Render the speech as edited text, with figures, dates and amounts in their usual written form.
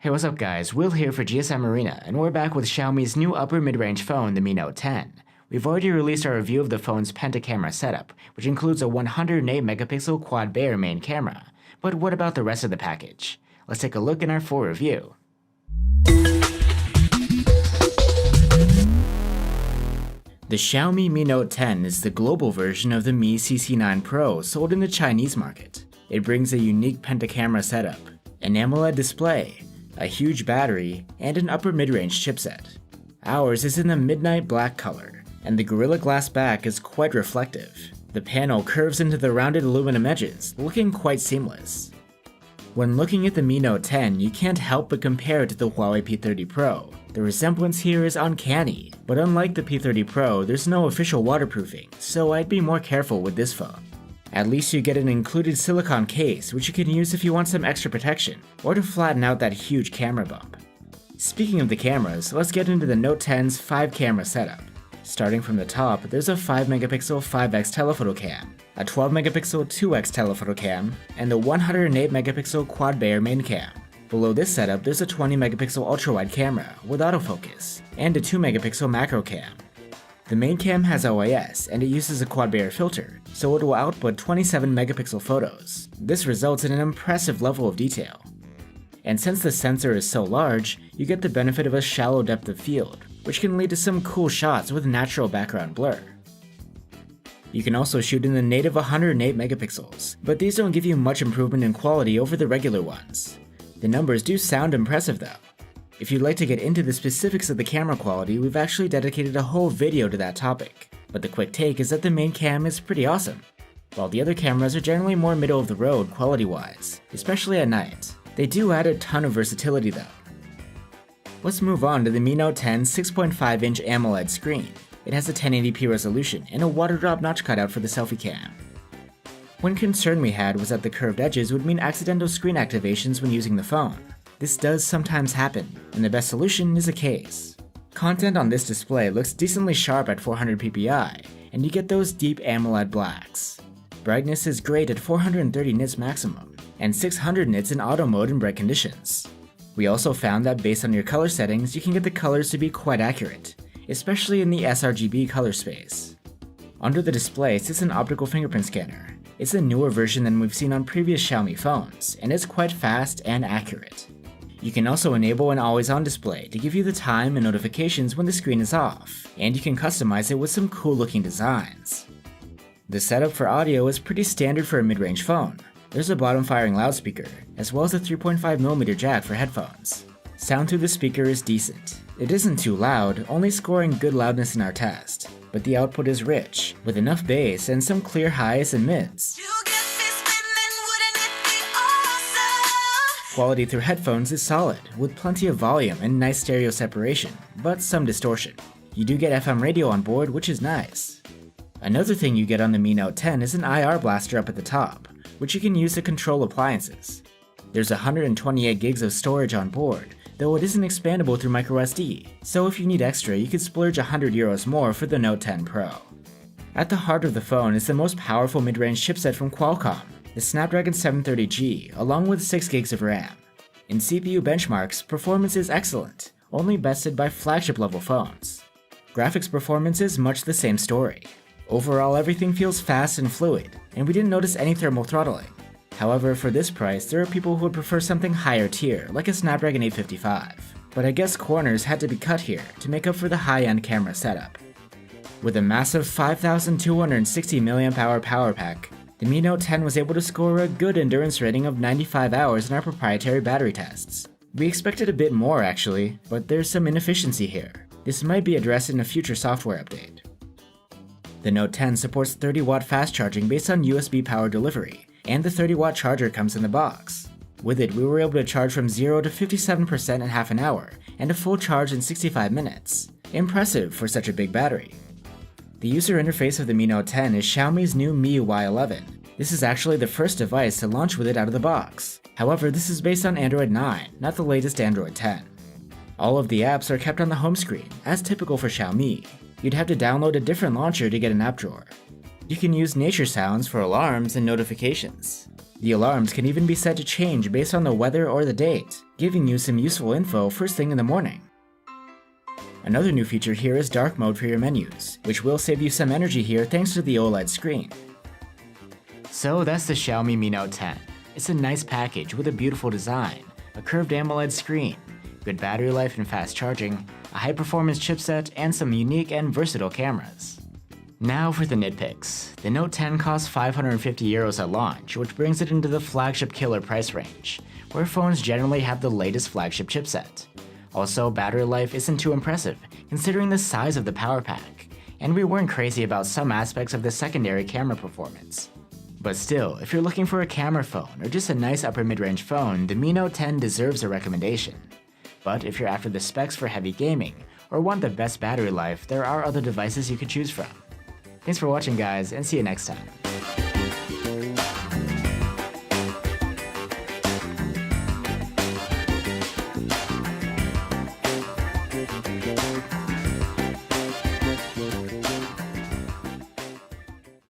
Hey, what's up guys, Will here for GSM Arena, and we're back with Xiaomi's new upper mid-range phone, the Mi Note 10. We've already released our review of the phone's penta-camera setup, which includes a 108-megapixel quad-Bayer main camera. But what about the rest of the package? Let's take a look in our full review. The Xiaomi Mi Note 10 is the global version of the Mi CC9 Pro sold in the Chinese market. It brings a unique penta-camera setup, an AMOLED display, a huge battery, and an upper mid-range chipset. Ours is in the midnight black color, and the Gorilla Glass back is quite reflective. The panel curves into the rounded aluminum edges, looking quite seamless. When looking at the Mi Note 10, you can't help but compare it to the Huawei P30 Pro. The resemblance here is uncanny, but unlike the P30 Pro, there's no official waterproofing, so I'd be more careful with this phone. At least you get an included silicone case, which you can use if you want some extra protection, or to flatten out that huge camera bump. Speaking of the cameras, let's get into the Note 10's 5-camera setup. Starting from the top, there's a 5-megapixel 5x telephoto cam, a 12-megapixel 2x telephoto cam, and the 108-megapixel quad-Bayer main cam. Below this setup, there's a 20-megapixel ultra-wide camera with autofocus, and a 2-megapixel macro cam. The main cam has OIS, and it uses a quad-Bayer filter, so it will output 27-megapixel photos. This results in an impressive level of detail. And since the sensor is so large, you get the benefit of a shallow depth of field, which can lead to some cool shots with natural background blur. You can also shoot in the native 108 megapixels, but these don't give you much improvement in quality over the regular ones. The numbers do sound impressive though. If you'd like to get into the specifics of the camera quality, we've actually dedicated a whole video to that topic, but the quick take is that the main cam is pretty awesome, while the other cameras are generally more middle of the road quality-wise, especially at night. They do add a ton of versatility though. Let's move on to the Mi Note 10's 6.5-inch AMOLED screen. It has a 1080p resolution and a water drop notch cutout for the selfie cam. One concern we had was that the curved edges would mean accidental screen activations when using the phone. This does sometimes happen, and the best solution is a case. Content on this display looks decently sharp at 400 ppi, and you get those deep AMOLED blacks. Brightness is great at 430 nits maximum, and 600 nits in auto mode in bright conditions. We also found that based on your color settings, you can get the colors to be quite accurate, especially in the sRGB color space. Under the display sits an optical fingerprint scanner. It's a newer version than we've seen on previous Xiaomi phones, and it's quite fast and accurate. You can also enable an always-on display to give you the time and notifications when the screen is off, and you can customize it with some cool-looking designs. The setup for audio is pretty standard for a mid-range phone. There's a bottom-firing loudspeaker, as well as a 3.5mm jack for headphones. Sound through the speaker is decent. It isn't too loud, only scoring good loudness in our test, but the output is rich, with enough bass and some clear highs and mids. Quality through headphones is solid, with plenty of volume and nice stereo separation, but some distortion. You do get FM radio on board, which is nice. Another thing you get on the Mi Note 10 is an IR blaster up at the top, which you can use to control appliances. There's 128 gigs of storage on board, though it isn't expandable through microSD, so if you need extra, you could splurge €100 more for the Note 10 Pro. At the heart of the phone is the most powerful mid-range chipset from Qualcomm, the Snapdragon 730G, along with 6 gigs of RAM. In CPU benchmarks, performance is excellent, only bested by flagship-level phones. Graphics performance is much the same story. Overall, everything feels fast and fluid, and we didn't notice any thermal throttling. However, for this price, there are people who would prefer something higher tier, like a Snapdragon 855. But I guess corners had to be cut here to make up for the high-end camera setup. With a massive 5260 mAh power pack, the Mi Note 10 was able to score a good endurance rating of 95 hours in our proprietary battery tests. We expected a bit more actually, but there's some inefficiency here. This might be addressed in a future software update. The Note 10 supports 30-watt fast charging based on USB power delivery, and the 30-watt charger comes in the box. With it, we were able to charge from 0 to 57% in half an hour, and a full charge in 65 minutes. Impressive for such a big battery. The user interface of the Mi Note 10 is Xiaomi's new MIUI 11. This is actually the first device to launch with it out of the box. However, this is based on Android 9, not the latest Android 10. All of the apps are kept on the home screen, as typical for Xiaomi. You'd have to download a different launcher to get an app drawer. You can use nature sounds for alarms and notifications. The alarms can even be set to change based on the weather or the date, giving you some useful info first thing in the morning. Another new feature here is dark mode for your menus, which will save you some energy here thanks to the OLED screen. So that's the Xiaomi Mi Note 10. It's a nice package with a beautiful design, a curved AMOLED screen, good battery life and fast charging, a high-performance chipset, and some unique and versatile cameras. Now for the nitpicks. The Note 10 costs €550 at launch, which brings it into the flagship killer price range, where phones generally have the latest flagship chipset. Also, battery life isn't too impressive, considering the size of the power pack, and we weren't crazy about some aspects of the secondary camera performance. But still, if you're looking for a camera phone or just a nice upper mid-range phone, the Mi Note 10 deserves a recommendation. But if you're after the specs for heavy gaming, or want the best battery life, there are other devices you could choose from. Thanks for watching guys, and see you next time.